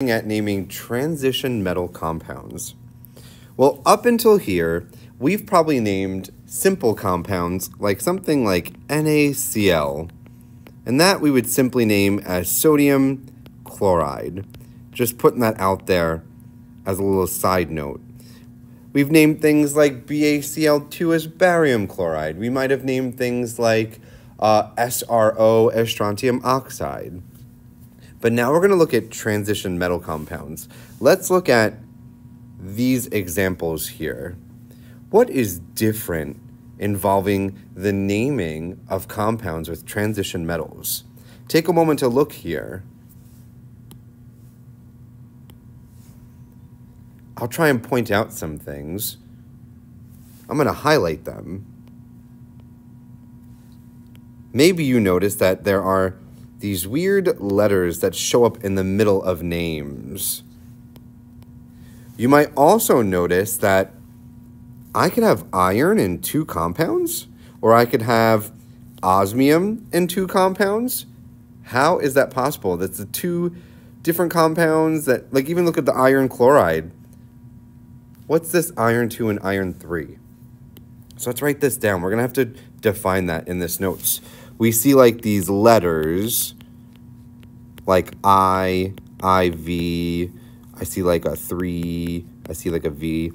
At naming transition metal compounds. Well, up until here, we've probably named simple compounds like something like NaCl, and that we would simply name as sodium chloride. Just putting that out there as a little side note. We've named things like BaCl2 as barium chloride. We might have named things like SRO as strontium oxide. But now we're going to look at transition metal compounds. Let's look at these examples here. What is different involving the naming of compounds with transition metals? Take a moment to look here. I'll try and point out some things. I'm going to highlight them. Maybe you notice that there are these weird letters that show up in the middle of names. You might also notice that I could have iron in 2 compounds, or I could have osmium in 2 compounds. How is that possible? That's the 2 different compounds that, like, even look at the iron chloride. What's this iron 2 and iron 3? So let's write this down. We're going to have to define that in this notes. We see like these letters, like I, IV, I see like a 3, I see like a V.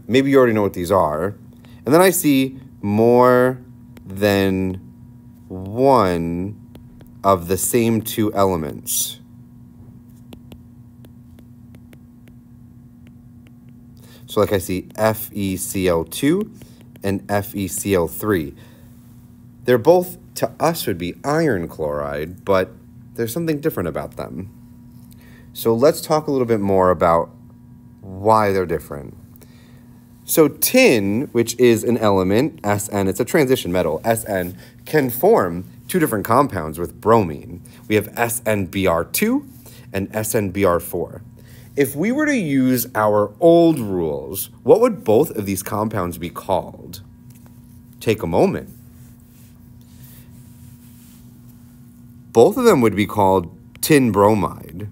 Maybe you already know what these are. And then I see more than one of the same 2 elements. So like I see FeCl2 and FeCl3. They're both, to us, would be iron chloride, but there's something different about them. So let's talk a little bit more about why they're different. So tin, which is an element, Sn, it's a transition metal, Sn, can form 2 different compounds with bromine. We have SnBr2 and SnBr4. If we were to use our old rules, what would both of these compounds be called? Take a moment. Both of them would be called tin bromide.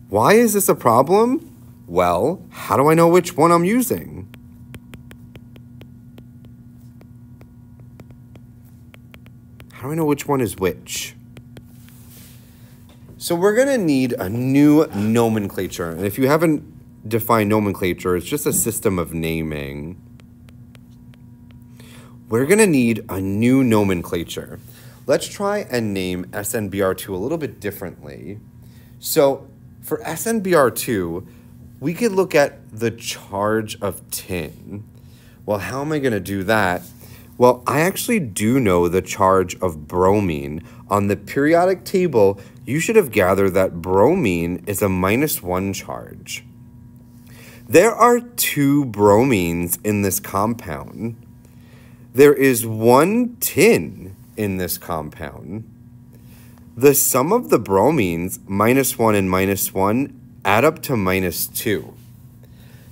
Why is this a problem? Well, how do I know which one I'm using? How do I know which one is which? So we're going to need a new nomenclature. And if you haven't defined nomenclature, it's just a system of naming. We're going to need a new nomenclature. Let's try and name SnBr2 a little bit differently. So for SnBr2, we could look at the charge of tin. Well, how am I going to do that? Well, I actually do know the charge of bromine. On the periodic table, you should have gathered that bromine is a -1 charge. There are 2 bromines in this compound. There is 1 tin in this compound. The sum of the bromines, -1 and -1, add up to -2.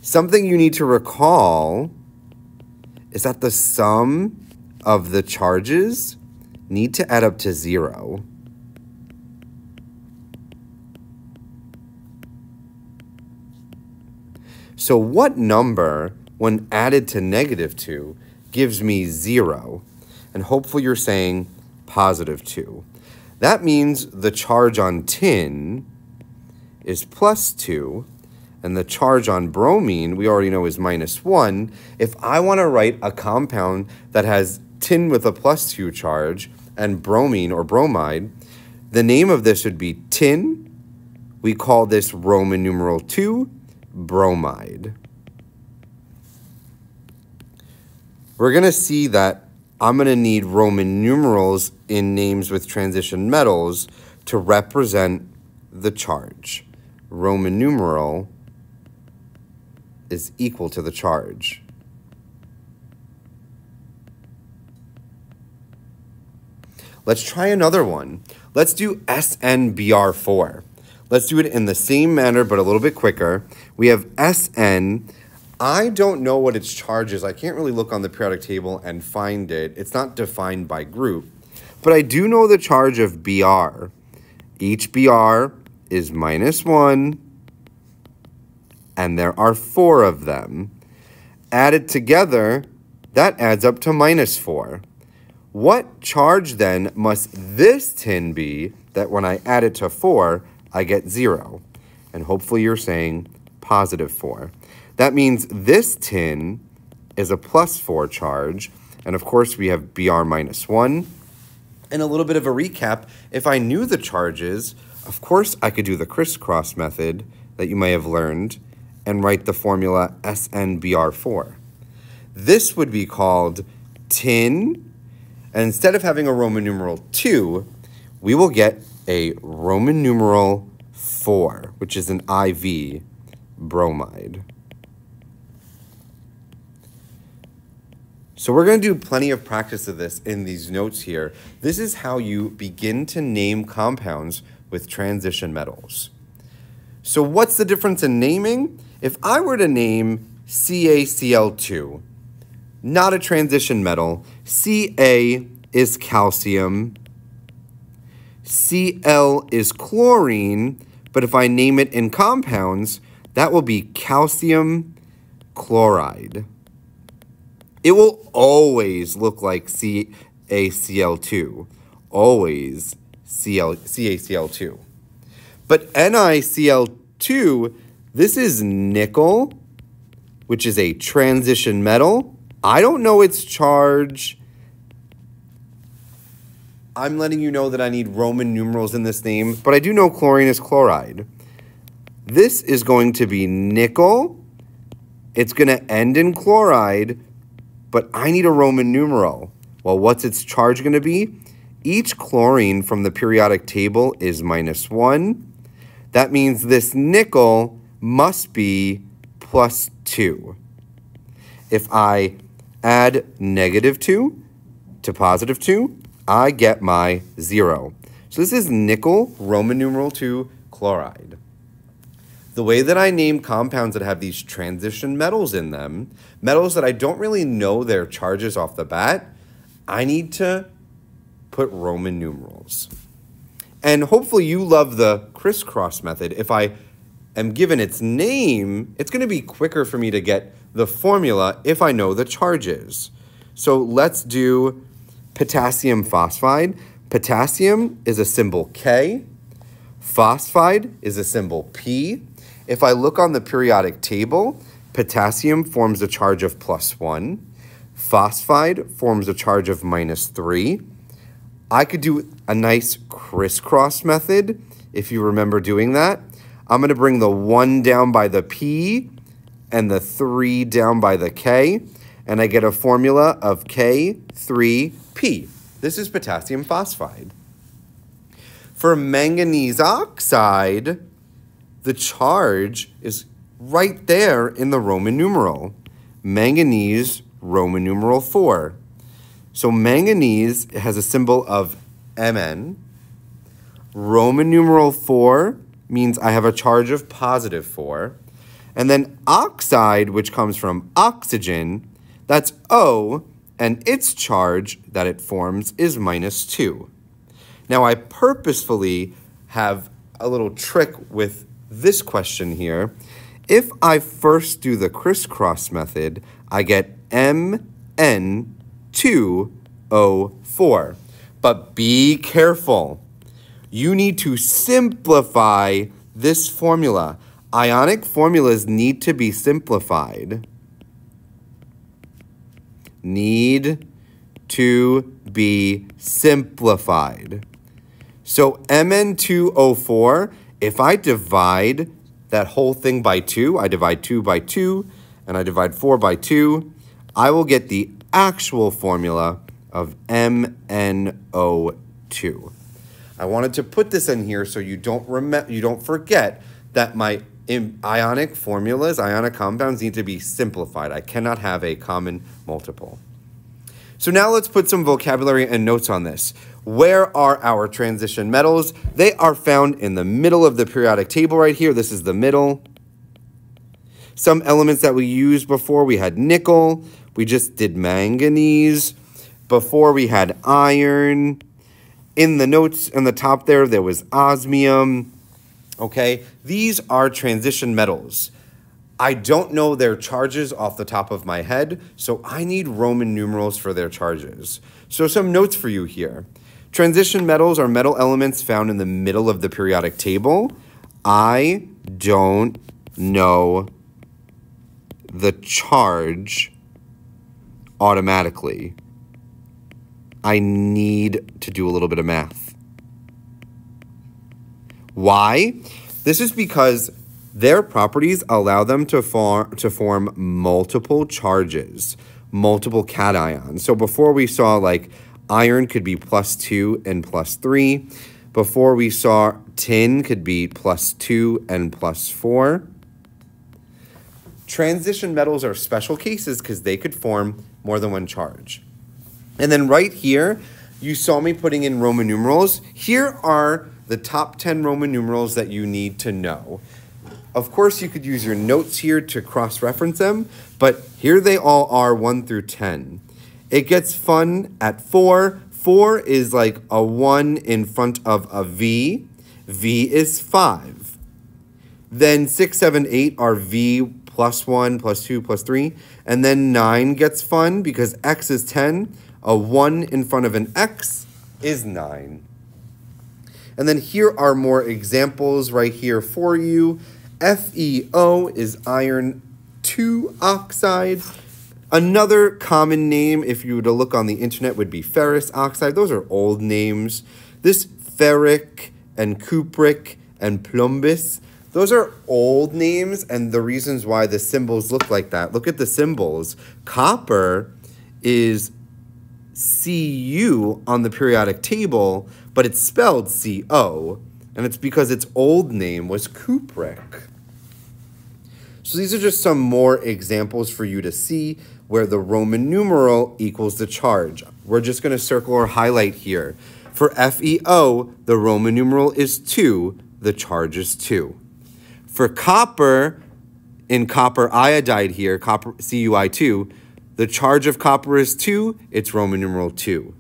Something you need to recall is that the sum of the charges need to add up to 0. So what number, when added to -2, gives me 0? And hopefully you're saying +2. That means the charge on tin is +2, and the charge on bromine, we already know, is -1. If I want to write a compound that has tin with a +2 charge and bromine or bromide, the name of this would be tin. We call this Roman numeral 2, bromide. We're going to see that I'm going to need Roman numerals in names with transition metals to represent the charge. Roman numeral is equal to the charge. Let's try another one. Let's do SnBr4. Let's do it in the same manner, but a little bit quicker. We have Sn. I don't know what its charge is. I can't really look on the periodic table and find it. It's not defined by group. But I do know the charge of Br Each Br is -1, and there are 4 of them. Added together, that adds up to -4. What charge then must this tin be that when I add it to 4, I get 0? And hopefully you're saying +4. That means this tin is a +4 charge. And of course, we have Br -1. And a little bit of a recap, if I knew the charges, of course I could do the crisscross method that you may have learned and write the formula SnBr4. This would be called tin, and instead of having a Roman numeral 2, we will get a Roman numeral 4, which is an IV bromide. So we're going to do plenty of practice of this in these notes here. This is how you begin to name compounds with transition metals. So what's the difference in naming? If I were to name CaCl2, not a transition metal, Ca is calcium, Cl is chlorine, but if I name it in compounds, that will be calcium chloride. It will always look like CaCl2, always CaCl2. But NiCl2, this is nickel, which is a transition metal. I don't know its charge. I'm letting you know that I need Roman numerals in this name, but I do know chlorine is chloride. This is going to be nickel. It's going to end in chloride, but I need a Roman numeral. Well, what's its charge going to be? Each chlorine from the periodic table is -1. That means this nickel must be +2. If I add -2 to +2, I get my 0. So this is nickel, Roman numeral 2, chloride. The way that I name compounds that have these transition metals in them, metals that I don't really know their charges off the bat, I need to put Roman numerals. And hopefully you love the crisscross method. If I am given its name, it's going to be quicker for me to get the formula if I know the charges. So let's do potassium phosphide. Potassium is a symbol K. Phosphide is a symbol P. If I look on the periodic table, potassium forms a charge of +1. Phosphide forms a charge of -3. I could do a nice crisscross method if you remember doing that. I'm going to bring the 1 down by the P and the 3 down by the K, and I get a formula of K3P. This is potassium phosphide. For manganese oxide, the charge is right there in the Roman numeral. Manganese, Roman numeral 4. So manganese has a symbol of Mn. Roman numeral 4 means I have a charge of +4. And then oxide, which comes from oxygen, that's O, and its charge that it forms is -2. Now I purposefully have a little trick with this question here. If I first do the crisscross method, I get Mn2O4. But be careful. You need to simplify this formula. Ionic formulas need to be simplified. Need to be simplified. So Mn2O4, if I divide that whole thing by 2, I divide 2 by 2, and I divide 4 by 2, I will get the actual formula of MnO2. I wanted to put this in here so you don't forget that my ionic formulas, ionic compounds need to be simplified. I cannot have a common multiple. So now let's put some vocabulary and notes on this. Where are our transition metals? They are found in the middle of the periodic table right here. This is the middle. Some elements that we used before, we had nickel. We just did manganese. Before we had iron. In the notes in the top there was osmium. Okay, these are transition metals. I don't know their charges off the top of my head, so I need Roman numerals for their charges. So some notes for you here. Transition metals are metal elements found in the middle of the periodic table. I don't know the charge automatically. I need to do a little bit of math. Why? This is because their properties allow them to form multiple charges, multiple cations. So before we saw like iron could be +2 and +3. Before we saw tin could be +2 and +4. Transition metals are special cases because they could form more than one charge. And then right here, you saw me putting in Roman numerals. Here are the top 10 Roman numerals that you need to know. Of course, you could use your notes here to cross-reference them, but here they all are 1 through 10. It gets fun at 4. 4 is like a 1 in front of a V. V is 5. Then 6, 7, 8 are V +1, +2, +3. And then 9 gets fun because X is 10. A 1 in front of an X is 9. And then here are more examples right here for you. FeO is iron 2 oxide. Another common name, if you were to look on the internet, would be ferrous oxide. Those are old names. This ferric and cupric and plumbus, those are old names and the reasons why the symbols look like that. Look at the symbols. Copper is Cu on the periodic table, but it's spelled Co, and it's because its old name was cupric. So these are just some more examples for you to see where the Roman numeral equals the charge. We're just going to circle or highlight here. For FeO, the Roman numeral is 2, the charge is 2. For copper, in copper iodide here, copper Cui2, the charge of copper is 2, it's Roman numeral 2.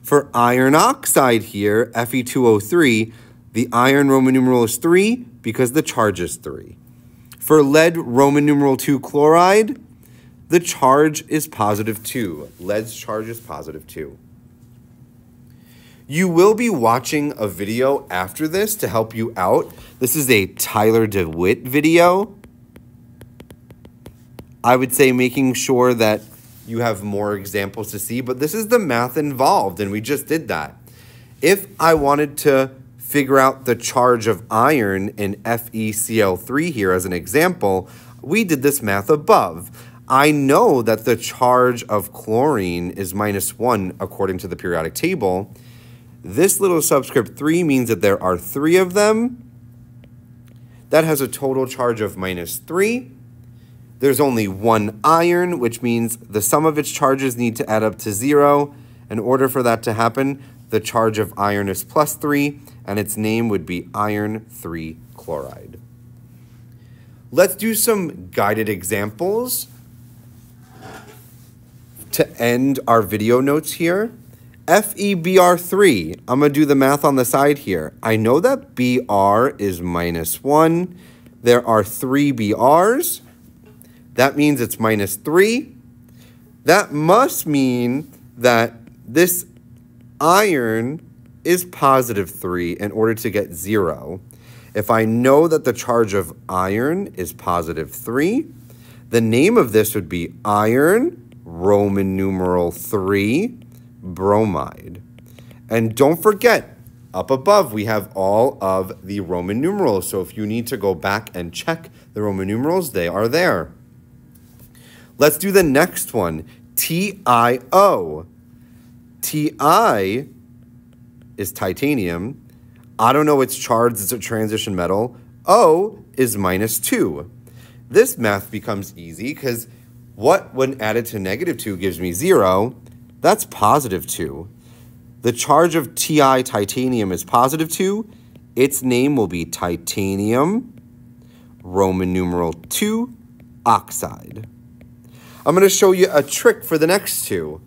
For iron oxide here, Fe2O3, the iron Roman numeral is 3 because the charge is 3. For lead Roman numeral 2 chloride, the charge is +2. Lead's charge is +2. You will be watching a video after this to help you out. This is a Tyler DeWitt video. I would say making sure that you have more examples to see, but this is the math involved, and we just did that. If I wanted to figure out the charge of iron in FeCl3 here as an example, we did this math above. I know that the charge of chlorine is -1 according to the periodic table. This little subscript 3 means that there are 3 of them. That has a total charge of -3. There's only 1 iron, which means the sum of its charges need to add up to 0. In order for that to happen, the charge of iron is +3, and its name would be iron 3 chloride. Let's do some guided examples to end our video notes here. FeBr3, I'm going to do the math on the side here. I know that Br is -1. There are 3 Brs. That means it's -3. That must mean that this iron is +3 in order to get 0. If I know that the charge of iron is +3, the name of this would be iron, Roman numeral 3, bromide. And don't forget, up above we have all of the Roman numerals. So if you need to go back and check the Roman numerals, they are there. Let's do the next one, TiO. Ti is titanium. I don't know its charge, it's a transition metal. O is -2. This math becomes easy because what, when added to -2, gives me 0? That's +2. The charge of Ti titanium is +2. Its name will be titanium, Roman numeral 2, oxide. I'm going to show you a trick for the next two.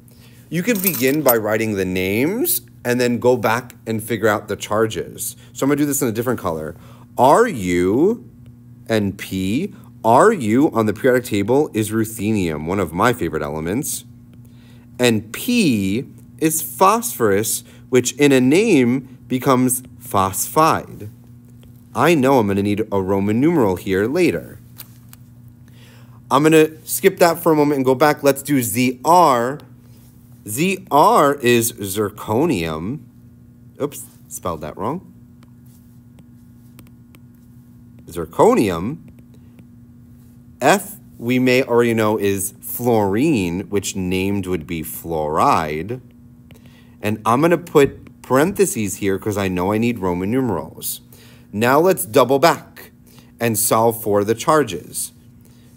You can begin by writing the names and then go back and figure out the charges. So I'm going to do this in a different color. Ru and P. Ru on the periodic table is ruthenium, one of my favorite elements. And P is phosphorus, which in a name becomes phosphide. I know I'm going to need a Roman numeral here later. I'm going to skip that for a moment and go back. Let's do Zr. Zr is zirconium. Oops, spelled that wrong. Zirconium. F, we may already know, is fluorine, which named would be fluoride. And I'm going to put parentheses here because I know I need Roman numerals. Now let's double back and solve for the charges.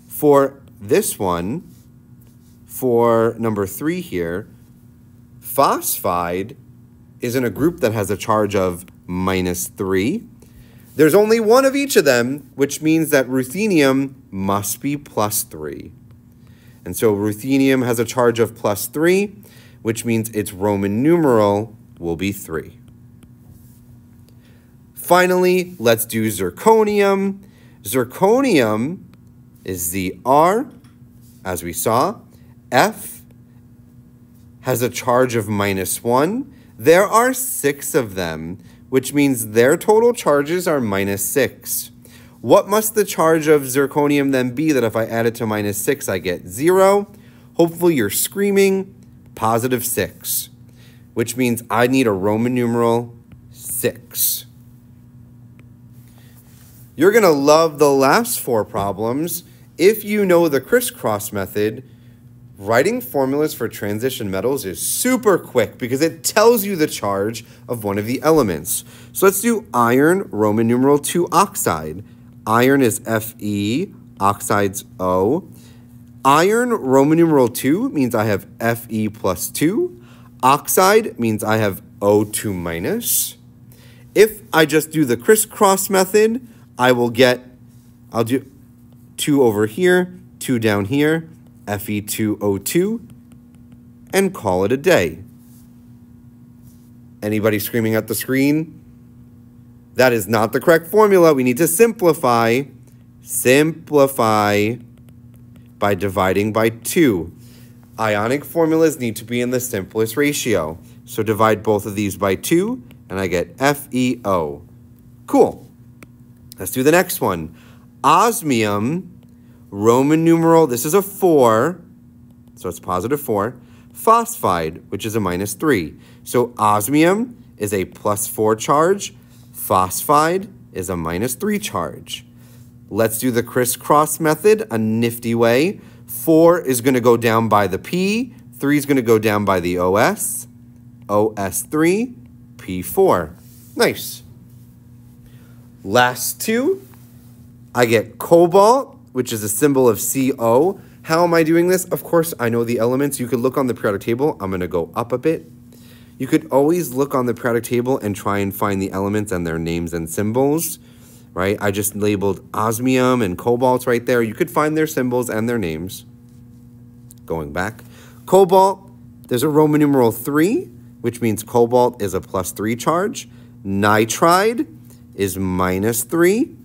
For this one, for number 3 here, phosphide is in a group that has a charge of -3. There's only one of each of them, which means that ruthenium must be +3. And so ruthenium has a charge of +3, which means its Roman numeral will be 3. Finally, let's do zirconium. Zirconium is Zr, as we saw. F has a charge of -1. There are 6 of them, which means their total charges are -6. What must the charge of zirconium then be that if I add it to -6, I get 0? Hopefully you're screaming +6, which means I need a Roman numeral 6. You're going to love the last 4 problems. If you know the crisscross method, writing formulas for transition metals is super quick because it tells you the charge of one of the elements. So let's do iron, Roman numeral 2 oxide. Iron is Fe, oxide's O. Iron, Roman numeral 2 means I have Fe plus 2. Oxide means I have O2 minus. If I just do the crisscross method, I'll do 2 over here, 2 down here, Fe2O2, and call it a day. Anybody screaming at the screen? That is not the correct formula. We need to simplify. Simplify by dividing by 2. Ionic formulas need to be in the simplest ratio. So divide both of these by 2, and I get FeO. Cool. Let's do the next one. Osmium, Roman numeral, this is a 4, so it's +4. Phosphide, which is a -3. So osmium is a +4 charge. Phosphide is a -3 charge. Let's do the crisscross method, a nifty way. 4 is going to go down by the P. 3 is going to go down by the OS. OS3, P4. Nice. Last 2, I get cobalt, which is a symbol of CO. How am I doing this? Of course, I know the elements. You could look on the periodic table. I'm going to go up a bit. You could always look on the periodic table and try and find the elements and their names and symbols, right? I just labeled osmium and cobalt right there. You could find their symbols and their names. Going back. Cobalt, there's a Roman numeral 3, which means cobalt is a +3 charge. Nitride is -3.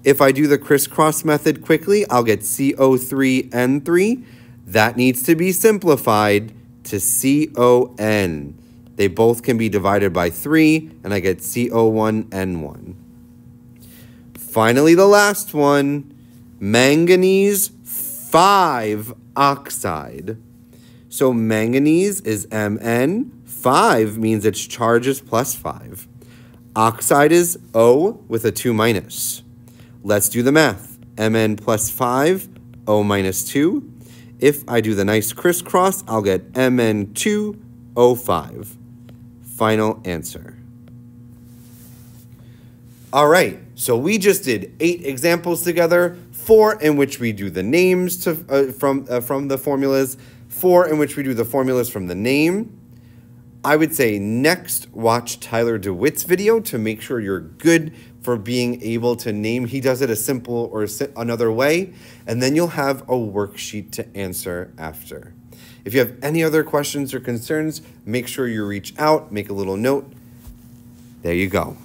If I do the crisscross method quickly, I'll get CO3N3. That needs to be simplified to CON. They both can be divided by 3, and I get CO1N1. Finally, the last one, manganese 5 oxide. So manganese is Mn. 5 means its charge is +5. Oxide is O with a 2 minus. Let's do the math. Mn plus 5, O minus 2. If I do the nice crisscross, I'll get Mn2O5. Final answer. All right, so we just did 8 examples together, 4 in which we do the names from the formulas, 4 in which we do the formulas from the name. I would say next, watch Tyler DeWitt's video to make sure you're good for being able to name. He does it a simple or another way, and then you'll have a worksheet to answer after. If you have any other questions or concerns, make sure you reach out, make a little note. There you go.